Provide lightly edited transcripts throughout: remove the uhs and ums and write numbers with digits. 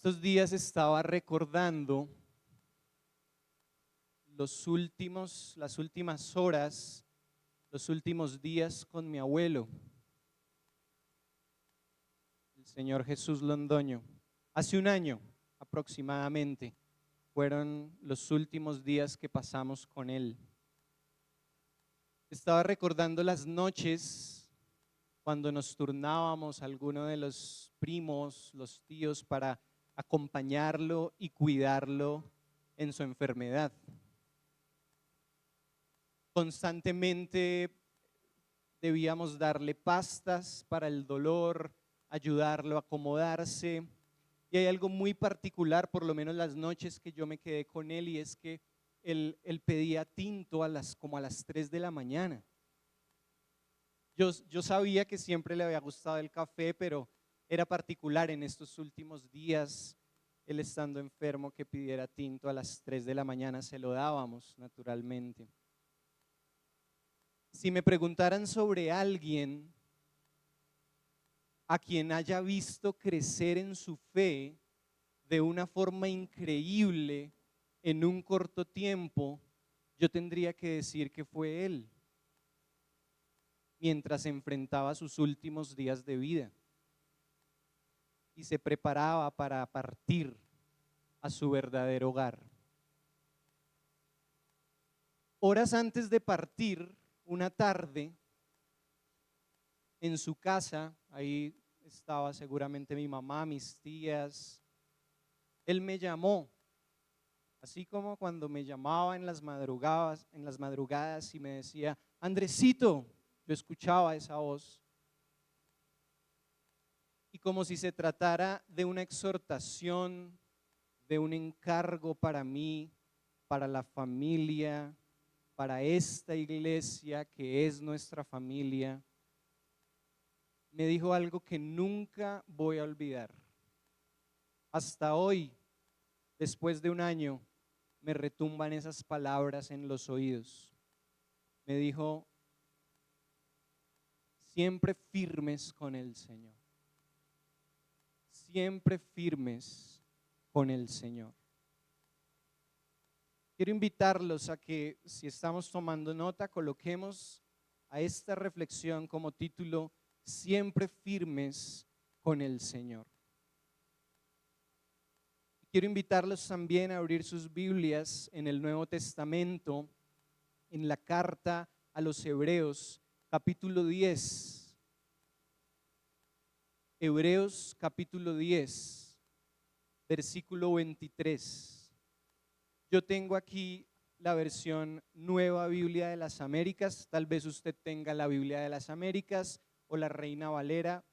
Estos días estaba recordando las últimas horas, los últimos días con mi abuelo, el señor Jesús Londoño. Hace un año aproximadamente fueron los últimos días que pasamos con él. Estaba recordando las noches cuando nos turnábamos alguno de los primos, los tíos, para acompañarlo y cuidarlo en su enfermedad. Constantemente debíamos darle pastas para el dolor, ayudarlo a acomodarse. Y hay algo muy particular, por lo menos las noches que yo me quedé con él, y es que él pedía tinto como a las 3 de la mañana. Yo sabía que siempre le había gustado el café, pero era particular en estos últimos días, él estando enfermo, que pidiera tinto a las 3 de la mañana. Se lo dábamos naturalmente. Si me preguntaran sobre alguien a quien haya visto crecer en su fe de una forma increíble en un corto tiempo, yo tendría que decir que fue él, mientras enfrentaba sus últimos días de vida y se preparaba para partir a su verdadero hogar. Horas antes de partir, una tarde, en su casa, ahí estaba seguramente mi mamá, mis tías, él me llamó, así como cuando me llamaba en las madrugadas y me decía: Andresito. Yo escuchaba esa voz y como si se tratara de una exhortación, de un encargo para mí, para la familia, para esta iglesia que es nuestra familia, me dijo algo que nunca voy a olvidar. Hasta hoy, después de un año, me retumban esas palabras en los oídos. Me dijo: siempre firmes con el Señor. Siempre firmes con el Señor. Quiero invitarlos a que, si estamos tomando nota, coloquemos a esta reflexión como título: siempre firmes con el Señor. Quiero invitarlos también a abrir sus Biblias en el Nuevo Testamento, en la carta a los Hebreos, capítulo 10. Hebreos capítulo 10, versículo 23. Yo tengo aquí la versión Nueva Biblia de las Américas. Tal vez usted tenga la Biblia de las Américas o la Reina Valera.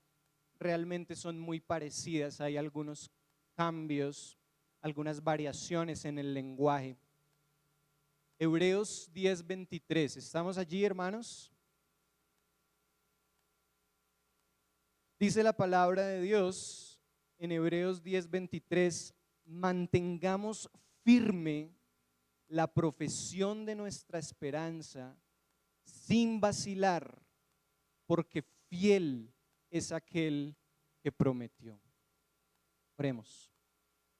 Realmente son muy parecidas. Hay algunos cambios, algunas variaciones en el lenguaje. Hebreos 10, 23. ¿Estamos allí, hermanos? Dice la palabra de Dios en Hebreos 10, 23: mantengamos firme la profesión de nuestra esperanza sin vacilar, porque fiel es aquel que prometió. Oremos.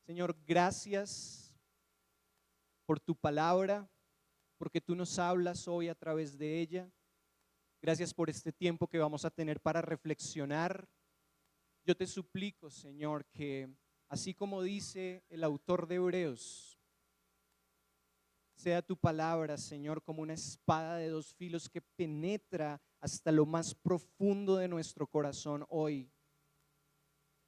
Señor, gracias por tu palabra, porque tú nos hablas hoy a través de ella. Gracias por este tiempo que vamos a tener para reflexionar. Yo te suplico, Señor, que así como dice el autor de Hebreos, sea tu palabra, Señor, como una espada de dos filos que penetra hasta lo más profundo de nuestro corazón hoy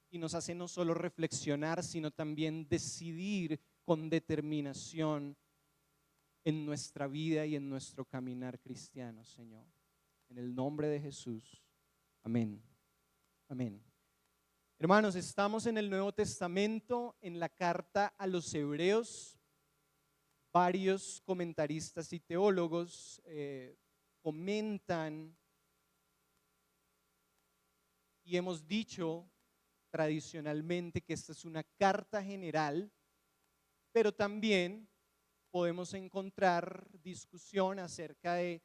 y nos hace no solo reflexionar, sino también decidir con determinación en nuestra vida y en nuestro caminar cristiano, Señor. En el nombre de Jesús. Amén. Amén. Hermanos, estamos en el Nuevo Testamento, en la carta a los Hebreos. Varios comentaristas y teólogos comentan y hemos dicho tradicionalmente que esta es una carta general, pero también podemos encontrar discusión acerca de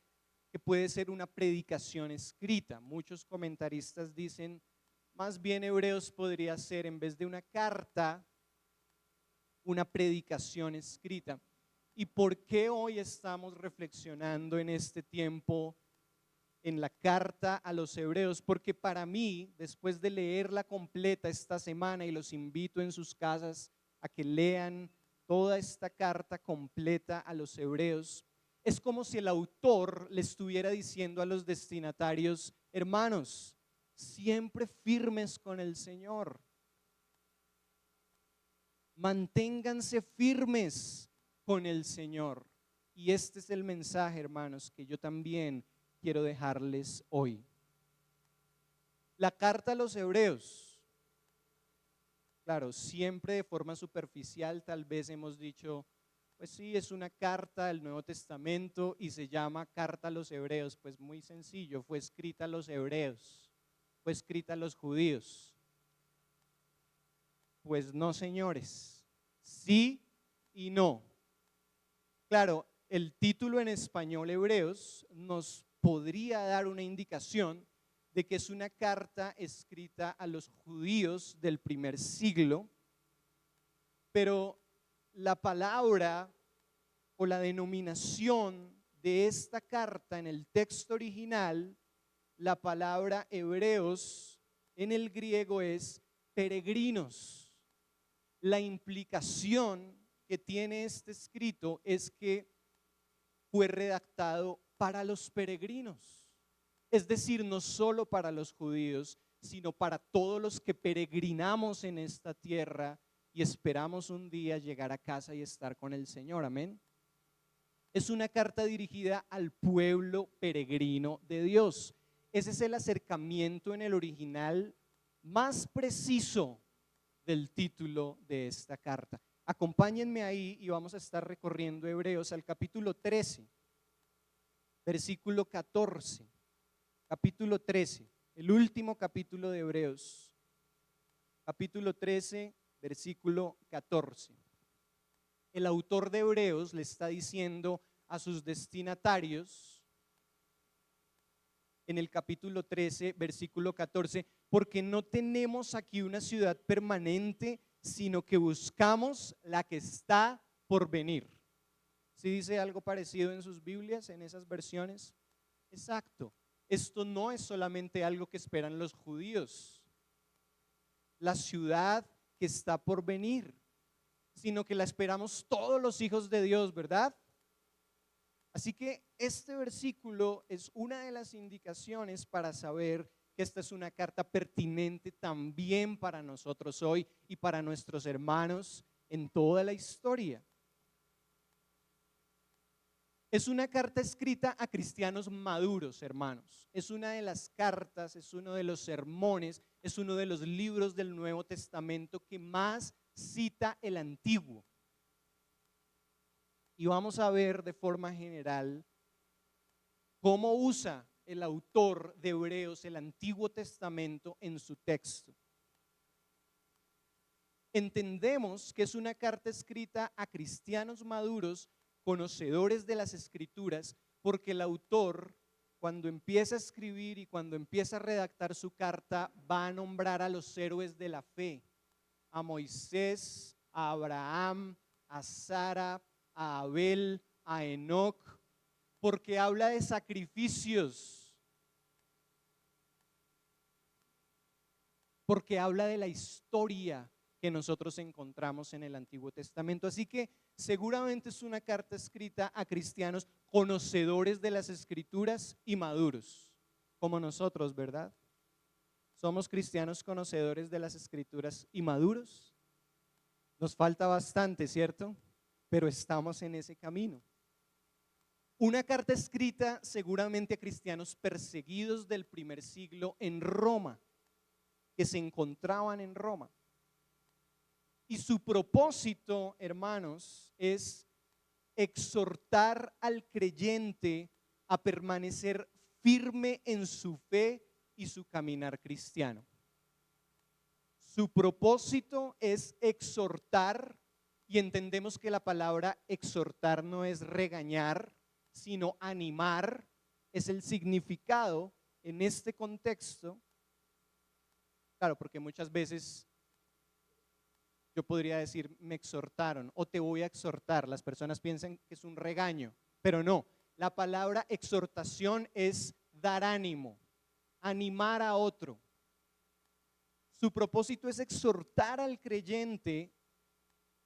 que puede ser una predicación escrita. Muchos comentaristas dicen, más bien Hebreos podría ser, en vez de una carta, una predicación escrita. ¿Y por qué hoy estamos reflexionando en este tiempo en la carta a los hebreos? Porque para mí, después de leerla completa esta semana, y los invito en sus casas a que lean toda esta carta completa a los hebreos, es como si el autor le estuviera diciendo a los destinatarios: hermanos, siempre firmes con el Señor, manténganse firmes con el Señor. Y este es el mensaje, hermanos, que yo también quiero dejarles hoy. La carta a los hebreos, claro, siempre de forma superficial tal vez hemos dicho, pues sí, es una carta del Nuevo Testamento y se llama carta a los hebreos. Pues muy sencillo, fue escrita a los hebreos, fue escrita a los judíos. Pues no, señores, sí y no. Claro, el título en español Hebreos nos podría dar una indicación de que es una carta escrita a los judíos del primer siglo, pero la palabra o la denominación de esta carta en el texto original, la palabra hebreos en el griego es peregrinos. La implicación que tiene este escrito es que fue redactado para los peregrinos, es decir, no solo para los judíos, sino para todos los que peregrinamos en esta tierra y esperamos un día llegar a casa y estar con el Señor. Amén. Es una carta dirigida al pueblo peregrino de Dios. Ese es el acercamiento en el original más preciso del título de esta carta. Acompáñenme ahí y vamos a estar recorriendo Hebreos al capítulo 13, versículo 14. Capítulo 13, el último capítulo de Hebreos. Capítulo 13, versículo 14. El autor de Hebreos le está diciendo a sus destinatarios en el capítulo 13, versículo 14, porque no tenemos aquí una ciudad permanente, sino que buscamos la que está por venir. ¿Sí dice algo parecido en sus Biblias, en esas versiones? Exacto. Esto no es solamente algo que esperan los judíos, la ciudad que está por venir, sino que la esperamos todos los hijos de Dios, ¿verdad? Así que este versículo es una de las indicaciones para saber que esta es una carta pertinente también para nosotros hoy y para nuestros hermanos en toda la historia. Es una carta escrita a cristianos maduros, hermanos. Es una de las cartas, es uno de los sermones, es uno de los libros del Nuevo Testamento que más cita el Antiguo. Y vamos a ver de forma general cómo usa el autor de Hebreos el Antiguo Testamento en su texto. Entendemos que es una carta escrita a cristianos maduros, conocedores de las Escrituras, porque el autor, cuando empieza a escribir y cuando empieza a redactar su carta, va a nombrar a los héroes de la fe, a Moisés, a Abraham, a Sara, a Abel, a Enoc, porque habla de sacrificios, porque habla de la historia que nosotros encontramos en el Antiguo Testamento. Así que seguramente es una carta escrita a cristianos conocedores de las Escrituras y maduros, como nosotros, ¿verdad? ¿Somos cristianos conocedores de las Escrituras y maduros? Nos falta bastante, ¿cierto? Pero estamos en ese camino. Una carta escrita seguramente a cristianos perseguidos del primer siglo en Roma, que se encontraban en Roma. Y su propósito, hermanos, es exhortar al creyente a permanecer firme en su fe y su caminar cristiano. Su propósito es exhortar, y entendemos que la palabra exhortar no es regañar, sino animar, es el significado en este contexto. Claro, porque muchas veces Yo podría decir, me exhortaron o te voy a exhortar. Las personas piensan que es un regaño, pero no. La palabra exhortación es dar ánimo, animar a otro. Su propósito es exhortar al creyente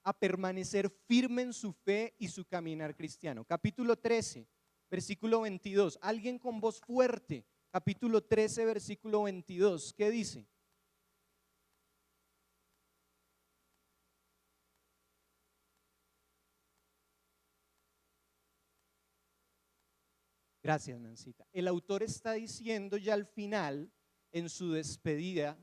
a permanecer firme en su fe y su caminar cristiano. Capítulo 13, versículo 22. Alguien con voz fuerte. Capítulo 13, versículo 22. ¿Qué dice? Gracias, Nancita. El autor está diciendo ya al final, en su despedida,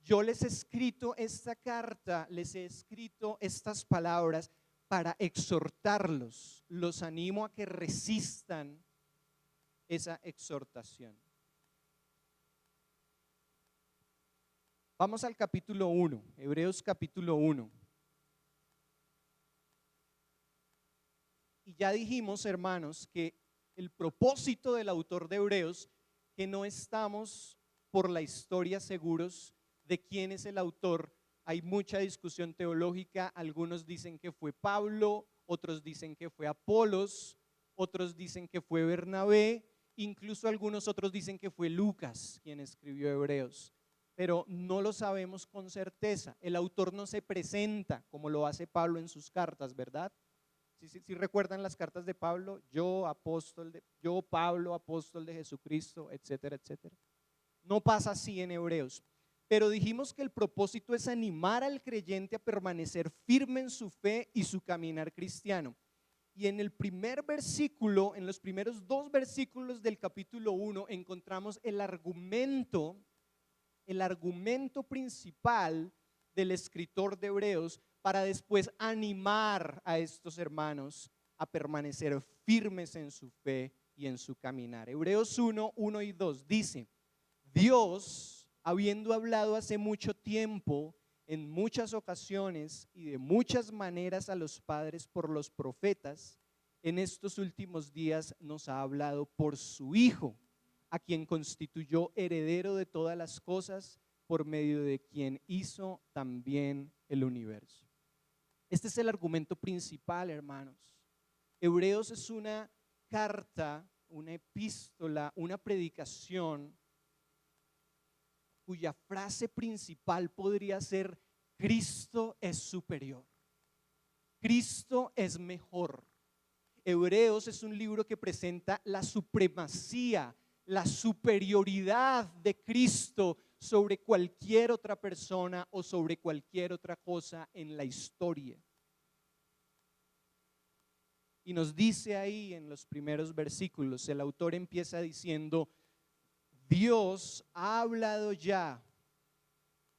yo les he escrito esta carta, les he escrito estas palabras para exhortarlos. Los animo a que resistan esa exhortación. Vamos al capítulo 1, Hebreos capítulo 1. Y ya dijimos, hermanos, que el propósito del autor de Hebreos, que no estamos por la historia seguros de quién es el autor. Hay mucha discusión teológica, algunos dicen que fue Pablo, otros dicen que fue Apolos, otros dicen que fue Bernabé, incluso algunos otros dicen que fue Lucas quien escribió Hebreos, pero no lo sabemos con certeza. El autor no se presenta como lo hace Pablo en sus cartas, ¿verdad? Si recuerdan las cartas de Pablo, yo Pablo, apóstol de Jesucristo, etcétera, etcétera. No pasa así en Hebreos. Pero dijimos que el propósito es animar al creyente a permanecer firme en su fe y su caminar cristiano. Y en el primer versículo, en los primeros 2 versículos del capítulo 1, encontramos el argumento principal del escritor de Hebreos para después animar a estos hermanos a permanecer firmes en su fe y en su caminar. Hebreos 1, 1 y 2 dice: Dios, habiendo hablado hace mucho tiempo, en muchas ocasiones y de muchas maneras a los padres por los profetas, en estos últimos días nos ha hablado por su Hijo, a quien constituyó heredero de todas las cosas, por medio de quien hizo también el universo. Este es el argumento principal, hermanos. Hebreos es una carta, una epístola, una predicación cuya frase principal podría ser: Cristo es superior, Cristo es mejor. Hebreos es un libro que presenta la supremacía, la superioridad de Cristo sobre cualquier otra persona o sobre cualquier otra cosa en la historia. Y nos dice ahí en los primeros versículos, el autor empieza diciendo: Dios ha hablado ya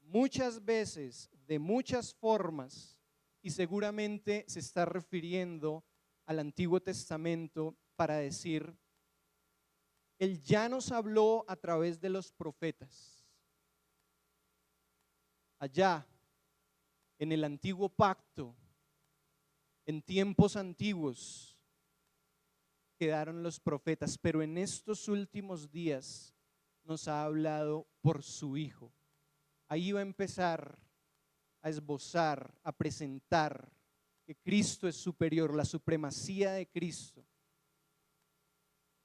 muchas veces, de muchas formas, y seguramente se está refiriendo al Antiguo Testamento para decir: Él ya nos habló a través de los profetas. Allá, en el antiguo pacto, en tiempos antiguos, quedaron los profetas, pero en estos últimos días nos ha hablado por su Hijo. Ahí va a empezar a esbozar, a presentar que Cristo es superior, la supremacía de Cristo.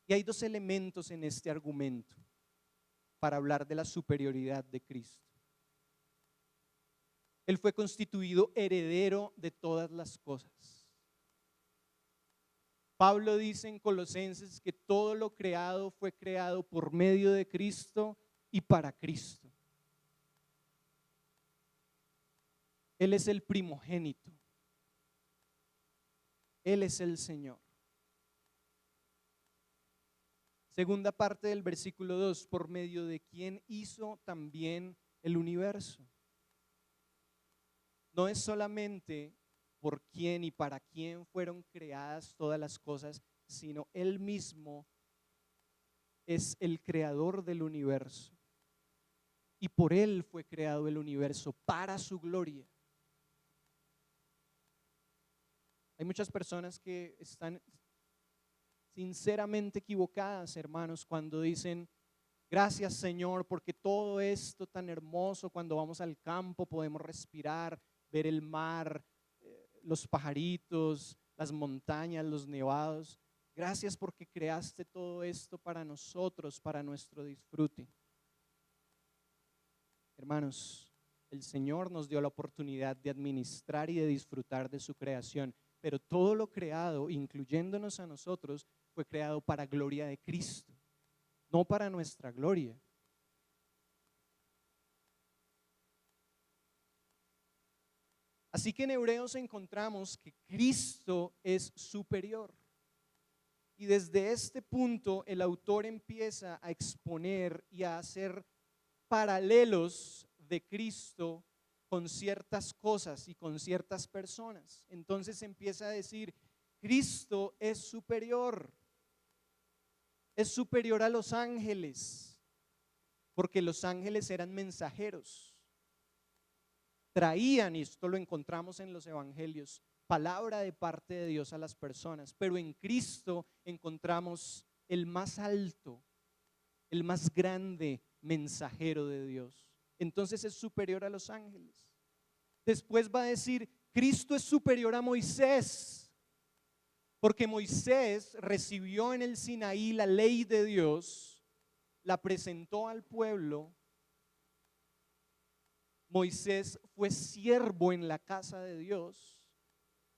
Y hay 2 elementos en este argumento para hablar de la superioridad de Cristo. Él fue constituido heredero de todas las cosas. Pablo dice en Colosenses que todo lo creado fue creado por medio de Cristo y para Cristo. Él es el primogénito. Él es el Señor. Segunda parte del versículo 2, por medio de quien hizo también el universo. No es solamente por quién y para quién fueron creadas todas las cosas, sino Él mismo es el creador del universo. Y por Él fue creado el universo, para su gloria. Hay muchas personas que están sinceramente equivocadas, hermanos, cuando dicen: gracias, Señor, porque todo esto tan hermoso, cuando vamos al campo podemos respirar, ver el mar, los pajaritos, las montañas, los nevados. Gracias porque creaste todo esto para nosotros, para nuestro disfrute. Hermanos, el Señor nos dio la oportunidad de administrar y de disfrutar de su creación, pero todo lo creado, incluyéndonos a nosotros, fue creado para gloria de Cristo, no para nuestra gloria. Así que en Hebreos encontramos que Cristo es superior. Y desde este punto el autor empieza a exponer y a hacer paralelos de Cristo con ciertas cosas y con ciertas personas. Entonces empieza a decir, Cristo es superior a los ángeles, porque los ángeles eran mensajeros. Traían, y esto lo encontramos en los evangelios, palabra de parte de Dios a las personas, pero en Cristo encontramos el más alto, el más grande mensajero de Dios. Entonces es superior a los ángeles. Después va a decir, Cristo es superior a Moisés, porque Moisés recibió en el Sinaí la ley de Dios, la presentó al pueblo. Moisés fue siervo en la casa de Dios.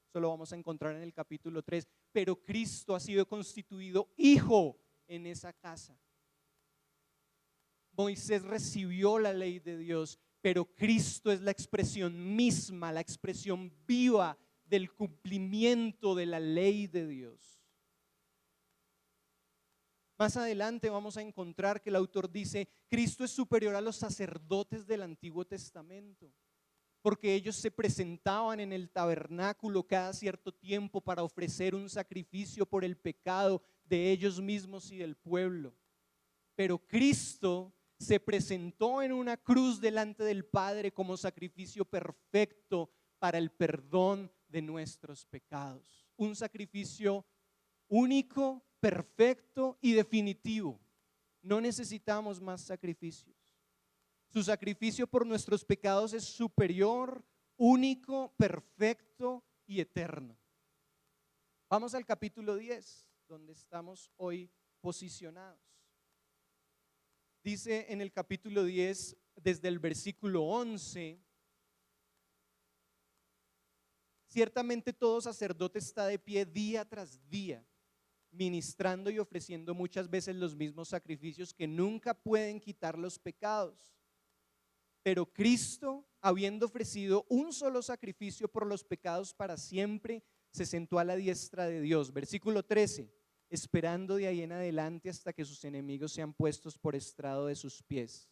Eso lo vamos a encontrar en el capítulo 3. Pero Cristo ha sido constituido hijo en esa casa. Moisés recibió la ley de Dios, pero Cristo es la expresión misma, la expresión viva del cumplimiento de la ley de Dios. Más adelante vamos a encontrar que el autor dice, Cristo es superior a los sacerdotes del Antiguo Testamento, porque ellos se presentaban en el tabernáculo cada cierto tiempo para ofrecer un sacrificio por el pecado de ellos mismos y del pueblo. Pero Cristo se presentó en una cruz delante del Padre como sacrificio perfecto para el perdón de nuestros pecados. Un sacrificio único, perfecto y definitivo. No necesitamos más sacrificios. Su sacrificio por nuestros pecados es superior, único, perfecto y eterno. Vamos al capítulo 10, donde estamos hoy posicionados. Dice en el capítulo 10, desde el versículo 11, ciertamente todo sacerdote está de pie día tras día, ministrando y ofreciendo muchas veces los mismos sacrificios que nunca pueden quitar los pecados. Pero Cristo, habiendo ofrecido un solo sacrificio por los pecados para siempre, se sentó a la diestra de Dios. Versículo 13, esperando de ahí en adelante hasta que sus enemigos sean puestos por estrado de sus pies.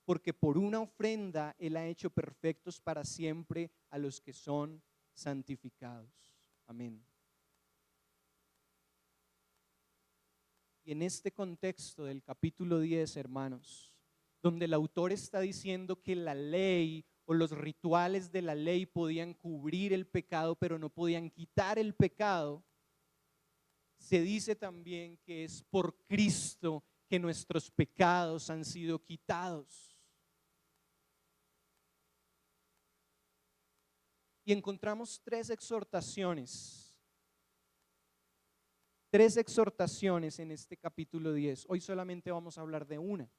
Porque por una ofrenda Él ha hecho perfectos para siempre a los que son santificados. Amén. Y en este contexto del capítulo 10, hermanos, donde el autor está diciendo que la ley o los rituales de la ley podían cubrir el pecado, pero no podían quitar el pecado, se dice también que es por Cristo que nuestros pecados han sido quitados. Y encontramos tres exhortaciones en este capítulo 10. Hoy solamente vamos a hablar de una.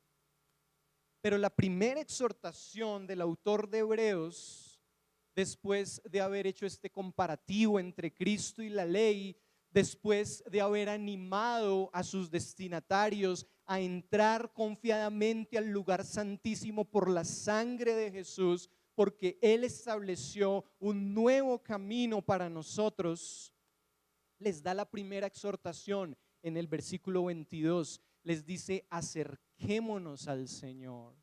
Pero la primera exhortación del autor de Hebreos, después de haber hecho este comparativo entre Cristo y la ley, después de haber animado a sus destinatarios a entrar confiadamente al lugar santísimo por la sangre de Jesús, porque Él estableció un nuevo camino para nosotros, les da la primera exhortación en el versículo 22. Les dice, acerquémonos al Señor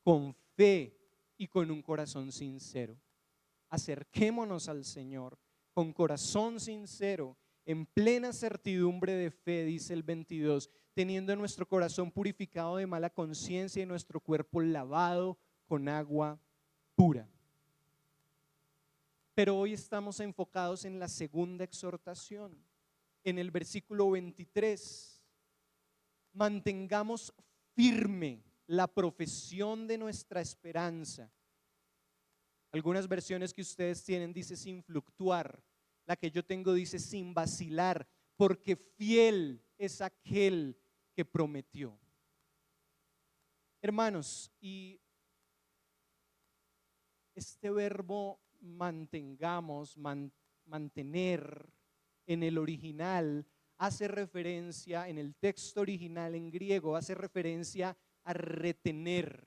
con fe y con un corazón sincero. Acerquémonos al Señor con corazón sincero, en plena certidumbre de fe, dice el 22, teniendo nuestro corazón purificado de mala conciencia y nuestro cuerpo lavado con agua pura. Pero hoy estamos enfocados en la segunda exhortación, en el versículo 23. Mantengamos firme la profesión de nuestra esperanza. Algunas versiones que ustedes tienen dice sin fluctuar. La que yo tengo dice sin vacilar, porque fiel es aquel que prometió. Hermanos, y este verbo mantengamos, mantener en el original hace referencia, en el texto original en griego, hace referencia a retener,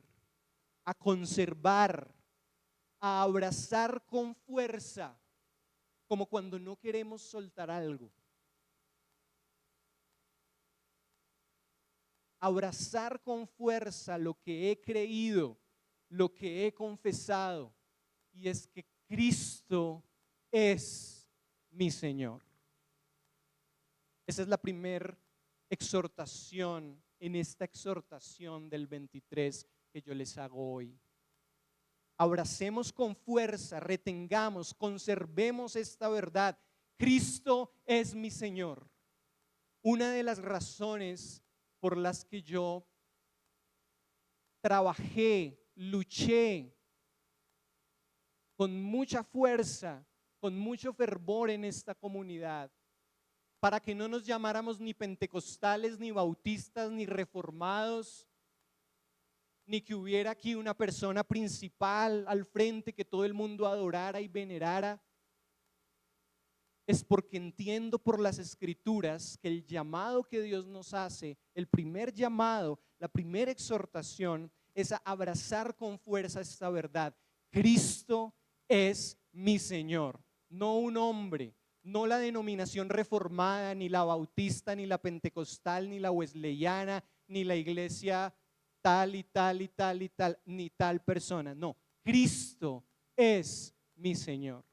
a conservar, a abrazar con fuerza, como cuando no queremos soltar algo. Abrazar con fuerza lo que he creído, lo que he confesado, y es que Cristo es mi Señor. Esa es la primera exhortación en esta exhortación del 23 que yo les hago hoy. Abracemos con fuerza, retengamos, conservemos esta verdad. Cristo es mi Señor. Una de las razones por las que yo trabajé, luché con mucha fuerza, con mucho fervor en esta comunidad, para que no nos llamáramos ni pentecostales, ni bautistas, ni reformados, ni que hubiera aquí una persona principal al frente que todo el mundo adorara y venerara, es porque entiendo por las escrituras que el llamado que Dios nos hace, el primer llamado, la primera exhortación es a abrazar con fuerza esta verdad. Cristo es mi Señor, no un hombre, no la denominación reformada, ni la bautista, ni la pentecostal, ni la wesleyana, ni la iglesia tal y tal y tal y tal, ni tal persona. No, Cristo es mi Señor.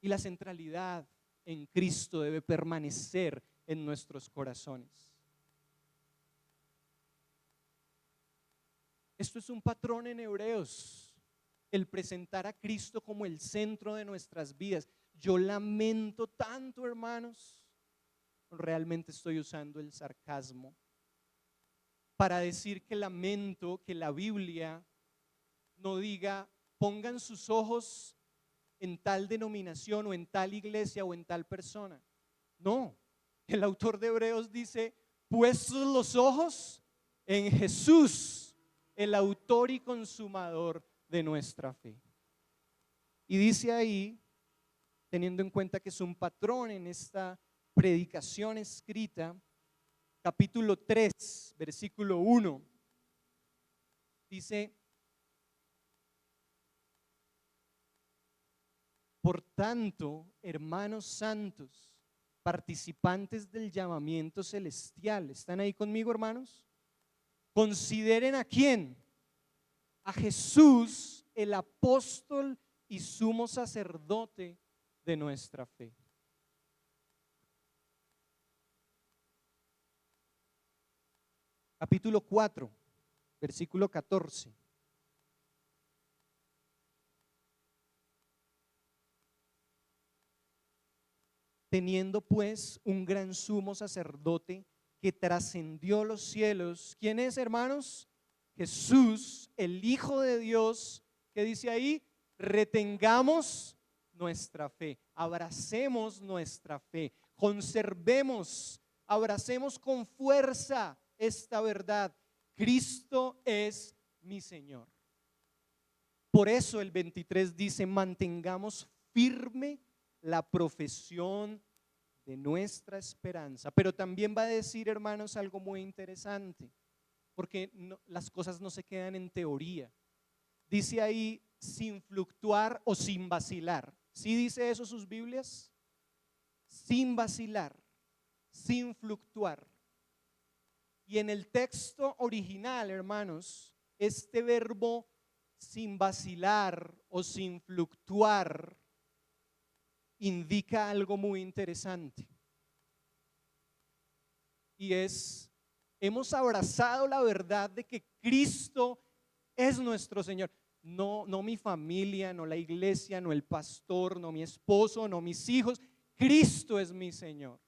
Y la centralidad en Cristo debe permanecer en nuestros corazones. Esto es un patrón en Hebreos, el presentar a Cristo como el centro de nuestras vidas. Yo lamento tanto, hermanos, realmente estoy usando el sarcasmo para decir que lamento que la Biblia no diga pongan sus ojos en tal denominación o en tal iglesia o en tal persona. No, el autor de Hebreos dice puestos los ojos en Jesús, el autor y consumador de nuestra fe. Y dice ahí, teniendo en cuenta que es un patrón en esta predicación escrita, capítulo 3, versículo 1, dice: por tanto, hermanos santos, participantes del llamamiento celestial, ¿están ahí conmigo, hermanos? Consideren a quién, a Jesús, el apóstol y sumo sacerdote de nuestra fe. Capítulo 4, versículo 14. Teniendo pues un gran sumo sacerdote que trascendió los cielos. ¿Quién es, hermanos? Jesús, el Hijo de Dios. ¿Qué dice ahí? Retengamos nuestra fe, abracemos nuestra fe, conservemos, abracemos con fuerza esta verdad. Cristo es mi Señor. Por eso el 23 dice: mantengamos firme la profesión de nuestra esperanza. Pero también va a decir, hermanos, algo muy interesante, porque las cosas no se quedan en teoría. Dice ahí sin fluctuar o sin vacilar. ¿Sí dice eso sus Biblias? Sin vacilar, sin fluctuar. Y en el texto original, hermanos, este verbo sin vacilar o sin fluctuar indica algo muy interesante, y es: hemos abrazado la verdad de que Cristo es nuestro Señor. No mi familia, no la iglesia, no el pastor, no mi esposo, no mis hijos. Cristo es mi Señor.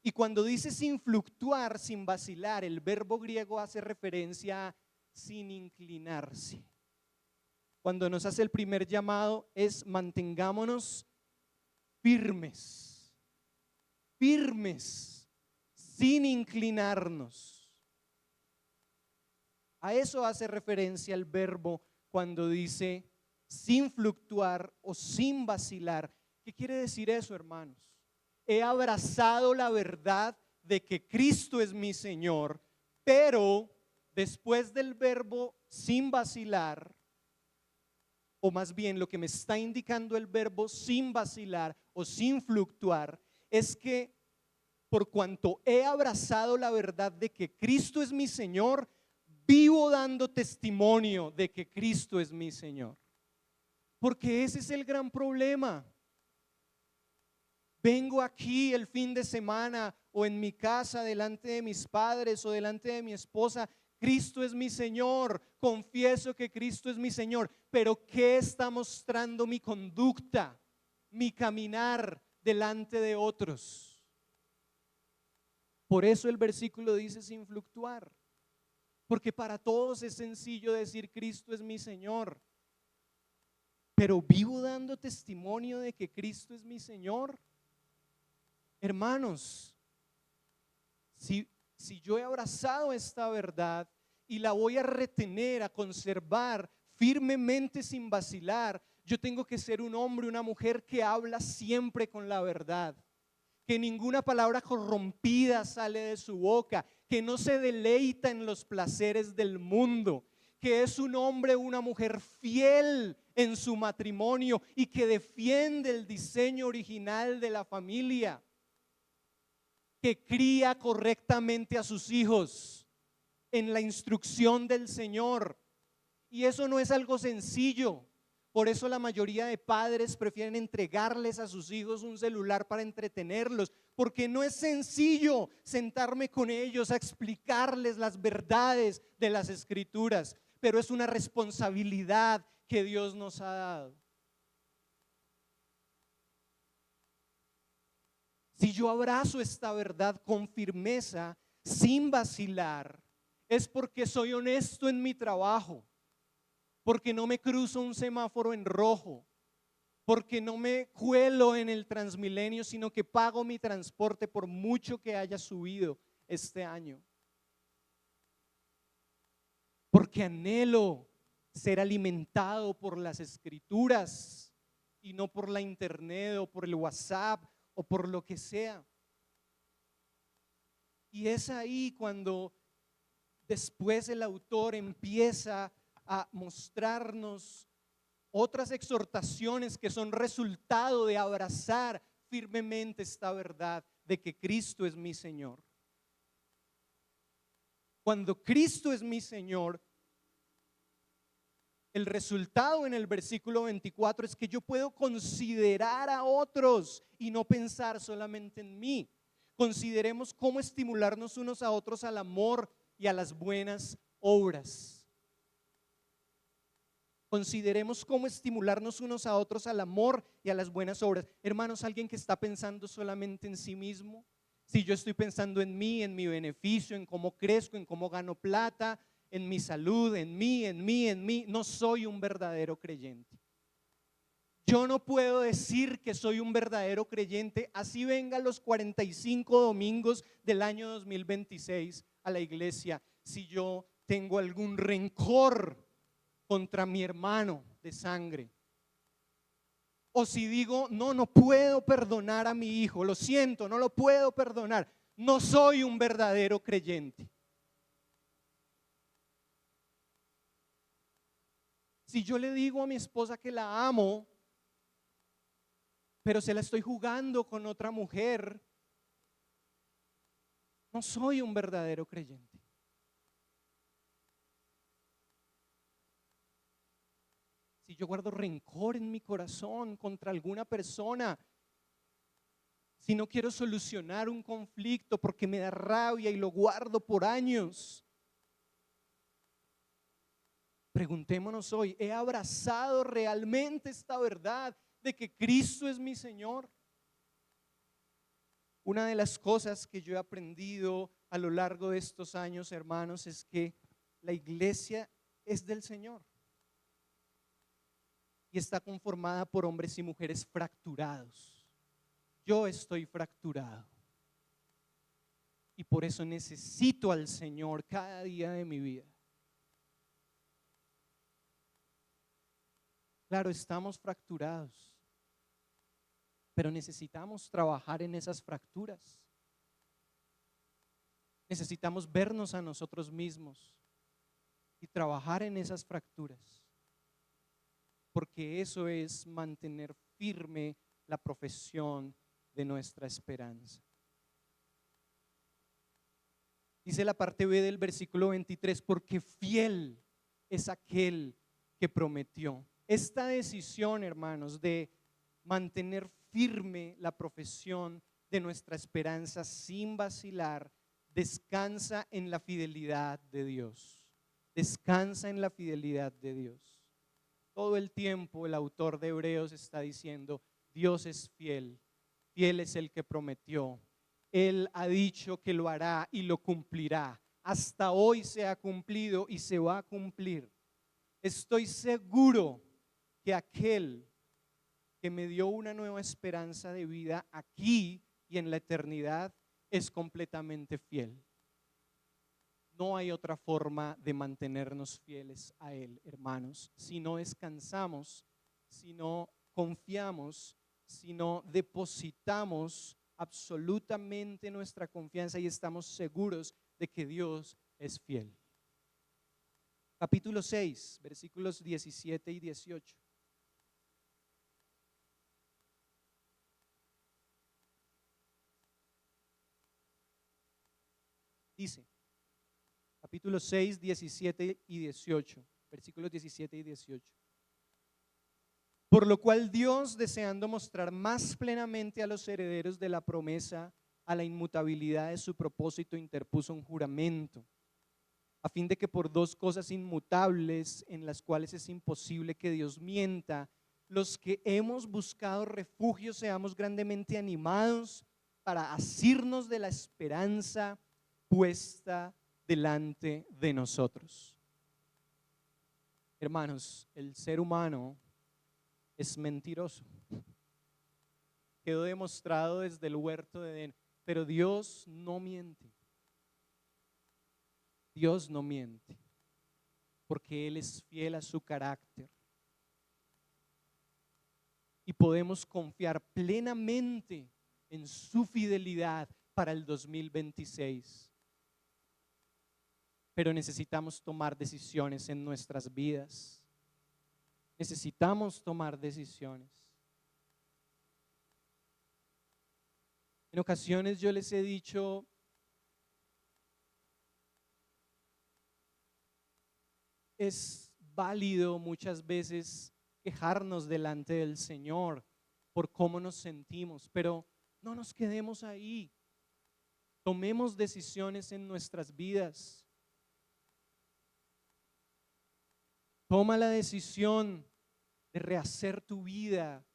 Y cuando dice sin fluctuar, sin vacilar, el verbo griego hace referencia a sin inclinarse. cuando nos hace el primer llamado es mantengámonos firmes, firmes, sin inclinarnos. A eso hace referencia el verbo cuando dice sin fluctuar o sin vacilar. ¿Qué quiere decir eso, hermanos? He abrazado la verdad de que Cristo es mi Señor, pero después del verbo sin vacilar, o más bien lo que me está indicando el verbo sin vacilar o sin fluctuar, es que por cuanto he abrazado la verdad de que Cristo es mi Señor, vivo dando testimonio de que Cristo es mi Señor. Porque ese es el gran problema. Vengo aquí el fin de semana o en mi casa delante de mis padres o delante de mi esposa. Cristo es mi Señor, confieso que Cristo es mi Señor, pero ¿qué está mostrando mi conducta, mi caminar delante de otros? Por eso el versículo dice sin fluctuar, porque para todos es sencillo decir Cristo es mi Señor, pero vivo dando testimonio de que Cristo es mi Señor. Hermanos, si yo he abrazado esta verdad y la voy a retener, a conservar firmemente sin vacilar, yo tengo que ser un hombre, una mujer que habla siempre con la verdad, que ninguna palabra corrompida sale de su boca, que no se deleita en los placeres del mundo, que es un hombre o una mujer fiel en su matrimonio y que defiende el diseño original de la familia, que cría correctamente a sus hijos en la instrucción del Señor. Y eso no es algo sencillo. Por eso la mayoría de padres prefieren entregarles a sus hijos un celular para entretenerlos, porque no es sencillo sentarme con ellos a explicarles las verdades de las Escrituras, pero es una responsabilidad que Dios nos ha dado. Si yo abrazo esta verdad con firmeza, sin vacilar, es porque soy honesto en mi trabajo, porque no me cruzo un semáforo en rojo, porque no me cuelo en el Transmilenio, sino que pago mi transporte por mucho que haya subido este año. Porque anhelo ser alimentado por las Escrituras y no por la internet o por el WhatsApp o por lo que sea. Y es ahí cuando después el autor empieza a mostrarnos otras exhortaciones que son resultado de abrazar firmemente esta verdad de que Cristo es mi Señor. Cuando Cristo es mi Señor, el resultado en el versículo 24 es que yo puedo considerar a otros y no pensar solamente en mí. Consideremos cómo estimularnos unos a otros al amor y a las buenas obras. Consideremos cómo estimularnos unos a otros al amor y a las buenas obras. Hermanos, alguien que está pensando solamente en sí mismo, si yo estoy pensando en mí, en mi beneficio, en cómo crezco, en cómo gano plata, en mi salud, en mí, no soy un verdadero creyente. Yo no puedo decir que soy un verdadero creyente, así vengan los 45 domingos del año 2026 a la iglesia, si yo tengo algún rencor contra mi hermano de sangre. O si digo, no puedo perdonar a mi hijo, lo siento, no lo puedo perdonar, no soy un verdadero creyente. Si yo le digo a mi esposa que la amo, pero se la estoy jugando con otra mujer, no soy un verdadero creyente. Si yo guardo rencor en mi corazón contra alguna persona, si no quiero solucionar un conflicto porque me da rabia y lo guardo por años, preguntémonos hoy, ¿he abrazado realmente esta verdad de que Cristo es mi Señor? Una de las cosas que yo he aprendido a lo largo de estos años, hermanos, es que la iglesia es del Señor. y está conformada por hombres y mujeres fracturados. Yo estoy fracturado y por eso necesito al Señor cada día de mi vida. Claro, estamos fracturados, pero necesitamos trabajar en esas fracturas. Necesitamos vernos a nosotros mismos y trabajar en esas fracturas, porque eso es mantener firme la profesión de nuestra esperanza. Dice la parte B del versículo 23, porque fiel es aquel que prometió. Esta decisión, hermanos, de mantener firme la profesión de nuestra esperanza sin vacilar, descansa en la fidelidad de Dios. Descansa en la fidelidad de Dios. Todo el tiempo el autor de Hebreos está diciendo, Dios es fiel, fiel es el que prometió. Él ha dicho que lo hará y lo cumplirá. Hasta hoy se ha cumplido y se va a cumplir. Estoy seguro que aquel que me dio una nueva esperanza de vida aquí y en la eternidad es completamente fiel. No hay otra forma de mantenernos fieles a Él, hermanos, si no descansamos, si no confiamos, si no depositamos absolutamente nuestra confianza y estamos seguros de que Dios es fiel. Capítulo 6, versículos 17 y 18. Dice, capítulo 6, 17 y 18, versículos 17 y 18. Por lo cual Dios, deseando mostrar más plenamente a los herederos de la promesa a la inmutabilidad de su propósito, interpuso un juramento, a fin de que por dos cosas inmutables en las cuales es imposible que Dios mienta, los que hemos buscado refugio seamos grandemente animados para asirnos de la esperanza puesta delante de nosotros. Hermanos, el ser humano es mentiroso. Quedó demostrado desde el huerto de Edén, pero Dios no miente. Dios no miente, porque Él es fiel a su carácter. Y podemos confiar plenamente en su fidelidad para el 2026. Pero necesitamos tomar decisiones en nuestras vidas. Necesitamos tomar decisiones. En ocasiones yo les he dicho, es válido muchas veces quejarnos delante del Señor por cómo nos sentimos, pero no nos quedemos ahí. Tomemos decisiones en nuestras vidas. Toma la decisión de rehacer tu vida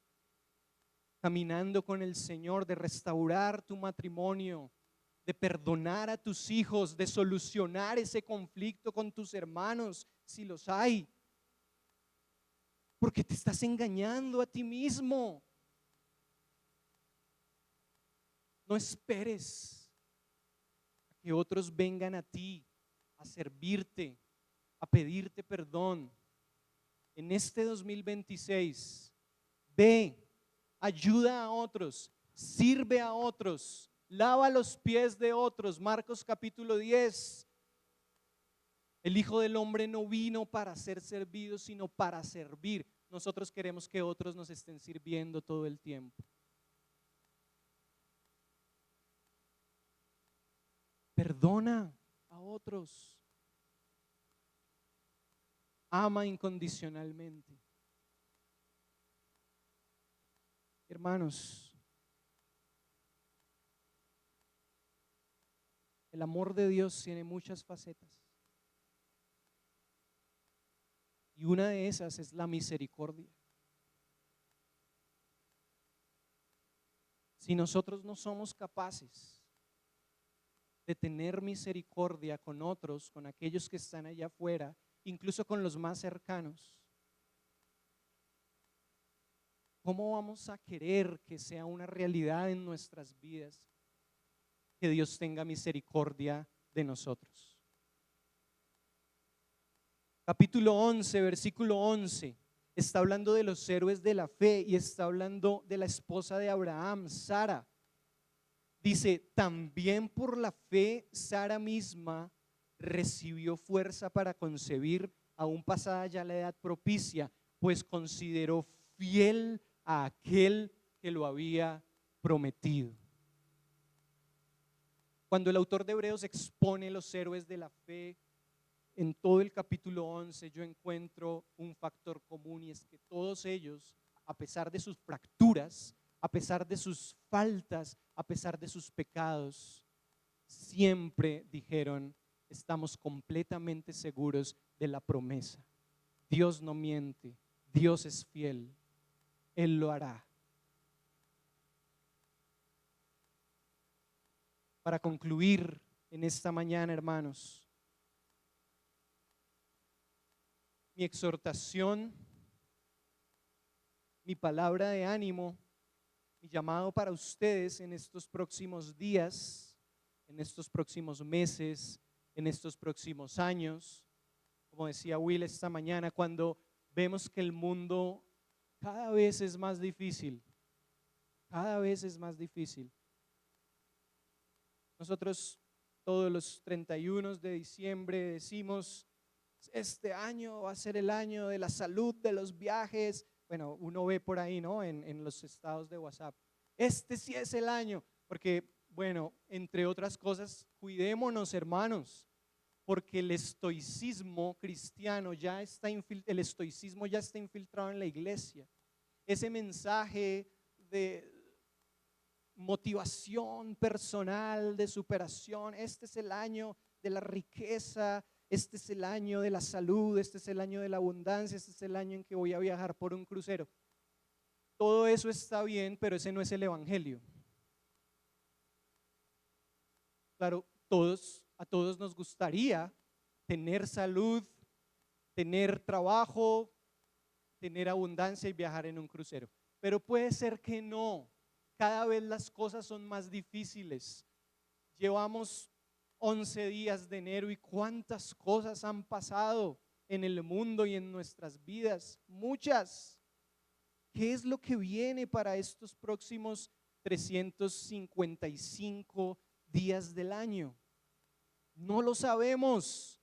caminando con el Señor, de restaurar tu matrimonio, de perdonar a tus hijos, de solucionar ese conflicto con tus hermanos, si los hay. Porque te estás engañando a ti mismo. No esperes a que otros vengan a ti a servirte, a pedirte perdón. En este 2026, ve, ayuda a otros, sirve a otros, lava los pies de otros. Marcos capítulo 10. El Hijo del Hombre no vino para ser servido, sino para servir. Nosotros queremos que otros nos estén sirviendo todo el tiempo. Perdona a otros. Ama incondicionalmente. Hermanos, el amor de Dios tiene muchas facetas. Y una de esas es la misericordia. Si nosotros no somos capaces de tener misericordia con otros, con aquellos que están allá afuera, incluso con los más cercanos, ¿cómo vamos a querer que sea una realidad en nuestras vidas? Que Dios tenga misericordia de nosotros. Capítulo 11, versículo 11, está hablando de los héroes de la fe y está hablando de la esposa de Abraham, Sara. Dice, también por la fe Sara misma recibió fuerza para concebir, aún pasada ya la edad propicia, pues consideró fiel a aquel que lo había prometido. Cuando el autor de Hebreos expone los héroes de la fe, en todo el capítulo 11 yo encuentro un factor común, y es que todos ellos, a pesar de sus fracturas, a pesar de sus faltas, a pesar de sus pecados, siempre dijeron, estamos completamente seguros de la promesa. Dios no miente, Dios es fiel, Él lo hará. Para concluir en esta mañana, hermanos, mi exhortación, mi palabra de ánimo, mi llamado para ustedes en estos próximos días, en estos próximos meses, en estos próximos años, como decía Will esta mañana, cuando vemos que el mundo cada vez es más difícil, cada vez es más difícil. Nosotros todos los 31 de diciembre decimos, este año va a ser el año de la salud, de los viajes. Bueno, uno ve por ahí, ¿no? En los estados de WhatsApp. Este sí es el año, porque, bueno, entre otras cosas, cuidémonos, hermanos, porque el estoicismo cristiano el estoicismo ya está infiltrado en la iglesia. Ese mensaje de motivación personal, de superación, este es el año de la riqueza, este es el año de la salud, este es el año de la abundancia, este es el año en que voy a viajar por un crucero. Todo eso está bien, pero ese no es el evangelio. Claro, a todos nos gustaría tener salud, tener trabajo, tener abundancia y viajar en un crucero, pero puede ser que no. Cada vez las cosas son más difíciles. Llevamos 11 días de enero y cuántas cosas han pasado en el mundo y en nuestras vidas. Muchas. ¿Qué es lo que viene para estos próximos 355 días del año? No lo sabemos.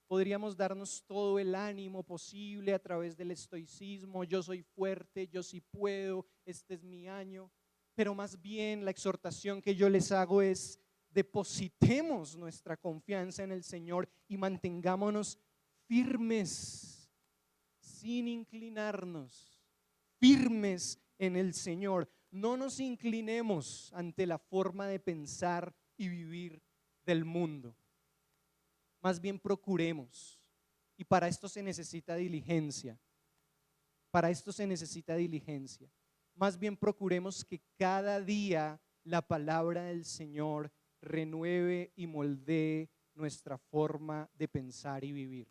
Podríamos darnos todo el ánimo posible a través del estoicismo, yo soy fuerte, yo sí puedo, este es mi año, pero más bien la exhortación que yo les hago es depositemos nuestra confianza en el Señor y mantengámonos firmes, sin inclinarnos, firmes en el Señor. No nos inclinemos ante la forma de pensar y vivir del mundo. Más bien procuremos, y para esto se necesita diligencia, más bien procuremos que cada día la palabra del Señor renueve y moldee nuestra forma de pensar y vivir.